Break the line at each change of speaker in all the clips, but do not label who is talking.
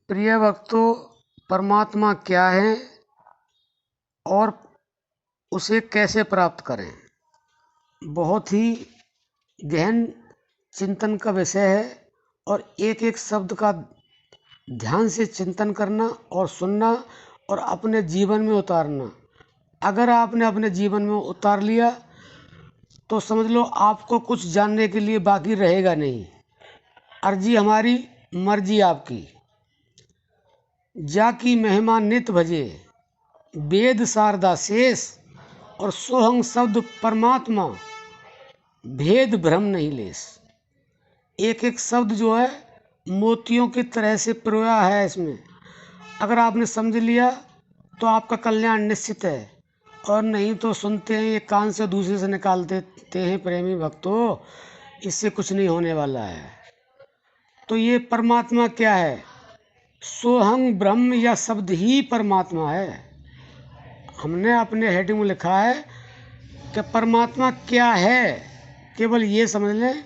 प्रिय भक्तों, परमात्मा क्या है और उसे कैसे प्राप्त करें, बहुत ही गहन चिंतन का विषय है। और एक एक शब्द का ध्यान से चिंतन करना और सुनना और अपने जीवन में उतारना। अगर आपने अपने जीवन में उतार लिया तो समझ लो आपको कुछ जानने के लिए बाकी रहेगा नहीं। अर्जी हमारी, मर्जी आपकी। जाकी महिमा नित भजे, वेद शारदा शेष, और सोहंग शब्द परमात्मा, भेद भ्रम नहीं लेस। एक एक शब्द जो है मोतियों की तरह से पिरोया है इसमें। अगर आपने समझ लिया तो आपका कल्याण निश्चित है, और नहीं तो सुनते हैं ये कान से दूसरे से निकाल देते हैं। प्रेमी भक्तों, इससे कुछ नहीं होने वाला है। तो ये परमात्मा क्या है? सोहंग ब्रह्म, या शब्द ही परमात्मा है। हमने अपने हेडिंग में लिखा है कि परमात्मा क्या है, केवल ये समझ लें,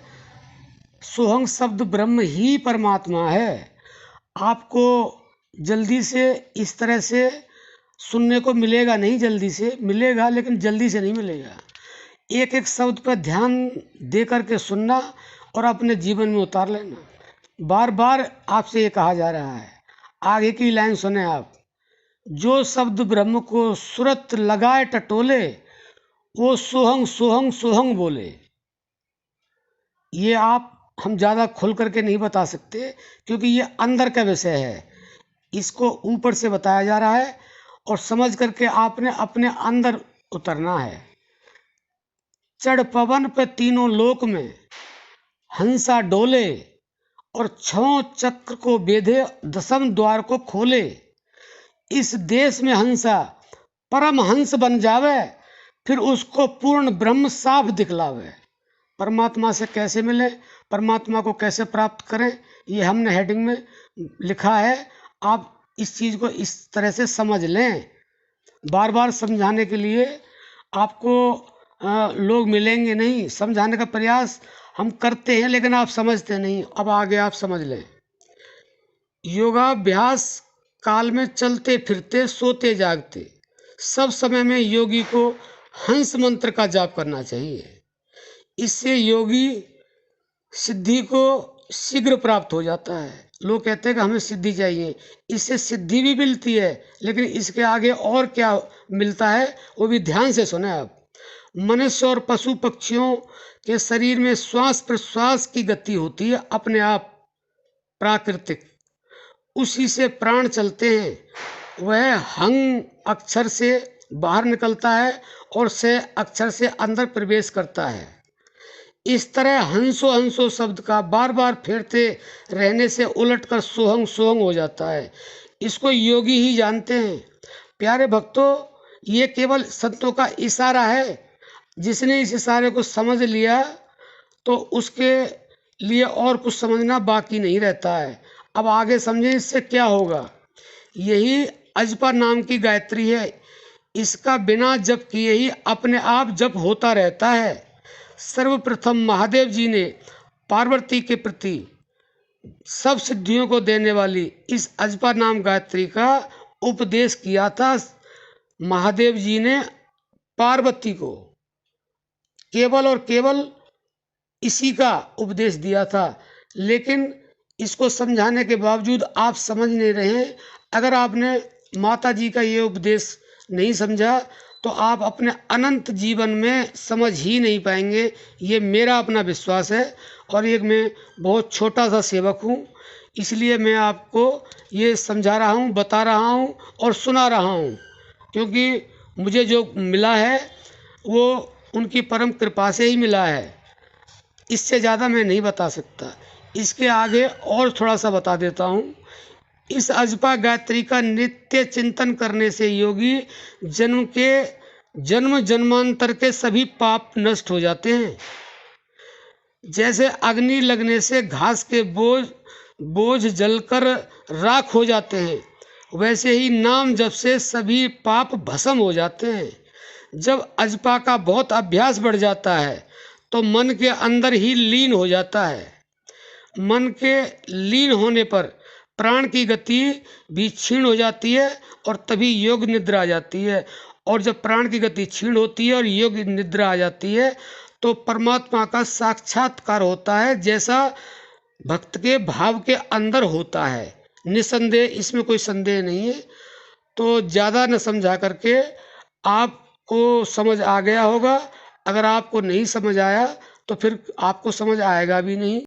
सोहंग शब्द ब्रह्म ही परमात्मा है। आपको जल्दी से इस तरह से सुनने को मिलेगा नहीं, जल्दी से मिलेगा लेकिन जल्दी से नहीं मिलेगा। एक एक शब्द पर ध्यान दे करके सुनना और अपने जीवन में उतार लेना। बार बार आपसे ये कहा जा रहा है। आगे की लाइन सुने आप। जो शब्द ब्रह्म को सुरत लगाए टटोले, वो सोहंग सोहंग सोहंग बोले। ये हम ज़्यादा खुल करके नहीं बता सकते, क्योंकि ये अंदर का विषय है। इसको ऊपर से बताया जा रहा है और समझ करके आपने अपने अंदर उतरना है। चढ़ पवन पे तीनों लोक में हंसा डोले, और छओं चक्र को बेधे दसम द्वार को खोले। इस देश में हंसा परम हंस बन जावे, फिर उसको पूर्ण ब्रह्म साफ दिखलावे। परमात्मा से कैसे मिले, परमात्मा को कैसे प्राप्त करें, ये हमने हेडिंग में लिखा है। आप इस चीज़ को इस तरह से समझ लें। बार बार समझाने के लिए आपको लोग मिलेंगे नहीं। समझाने का प्रयास हम करते हैं लेकिन आप समझते नहीं। अब आगे आप समझ लें। योगाभ्यास काल में चलते फिरते सोते जागते सब समय में योगी को हंस मंत्र का जाप करना चाहिए। इससे योगी सिद्धि को शीघ्र प्राप्त हो जाता है। लोग कहते हैं कि हमें सिद्धि चाहिए, इससे सिद्धि भी मिलती है, लेकिन इसके आगे और क्या मिलता है वो भी ध्यान से सुने आप। मनुष्य और पशु पक्षियों के शरीर में श्वास प्रश्वास की गति होती है अपने आप, प्राकृतिक, उसी से प्राण चलते हैं। वह हंग अक्षर से बाहर निकलता है और से अक्षर से अंदर प्रवेश करता है। इस तरह हंसो हंसो शब्द का बार बार फेरते रहने से उलटकर सोहंग सोहंग हो जाता है। इसको योगी ही जानते हैं। प्यारे भक्तों, ये केवल संतों का इशारा है। जिसने इस इशारे को समझ लिया तो उसके लिए और कुछ समझना बाकी नहीं रहता है। अब आगे समझें इससे क्या होगा। यही अजपा नाम की गायत्री है। इसका बिना जप किए ही अपने आप जप होता रहता है। सर्वप्रथम महादेव जी ने पार्वती के प्रति सब सिद्धियों को देने वाली इस अजपा नाम गायत्री का उपदेश किया था। महादेव जी ने पार्वती को केवल और केवल इसी का उपदेश दिया था, लेकिन इसको समझाने के बावजूद आप समझ नहीं रहे। अगर आपने माता जी का ये उपदेश नहीं समझा तो आप अपने अनंत जीवन में समझ ही नहीं पाएंगे। ये मेरा अपना विश्वास है, और एक मैं बहुत छोटा सा सेवक हूँ, इसलिए मैं आपको ये समझा रहा हूँ, बता रहा हूँ और सुना रहा हूँ। क्योंकि मुझे जो मिला है वो उनकी परम कृपा से ही मिला है। इससे ज़्यादा मैं नहीं बता सकता। इसके आगे और थोड़ा सा बता देता हूँ। इस अजपा गायत्री का नित्य चिंतन करने से योगी जन्म जन्मांतर के सभी पाप नष्ट हो जाते हैं। जैसे अग्नि लगने से घास के बोझ जलकर राख हो जाते हैं, वैसे ही नाम जप से सभी पाप भस्म हो जाते हैं। जब अजपा का बहुत अभ्यास बढ़ जाता है तो मन के अंदर ही लीन हो जाता है। मन के लीन होने पर प्राण की गति भी क्षीण हो जाती है और तभी योग निद्रा आ जाती है। और जब प्राण की गति क्षीण होती है और योग निद्रा आ जाती है तो परमात्मा का साक्षात्कार होता है, जैसा भक्त के भाव के अंदर होता है। निसंदेह, इसमें कोई संदेह नहीं है। तो ज़्यादा न समझा करके आपको समझ आ गया होगा। अगर आपको नहीं समझ आया तो फिर आपको समझ आएगा भी नहीं।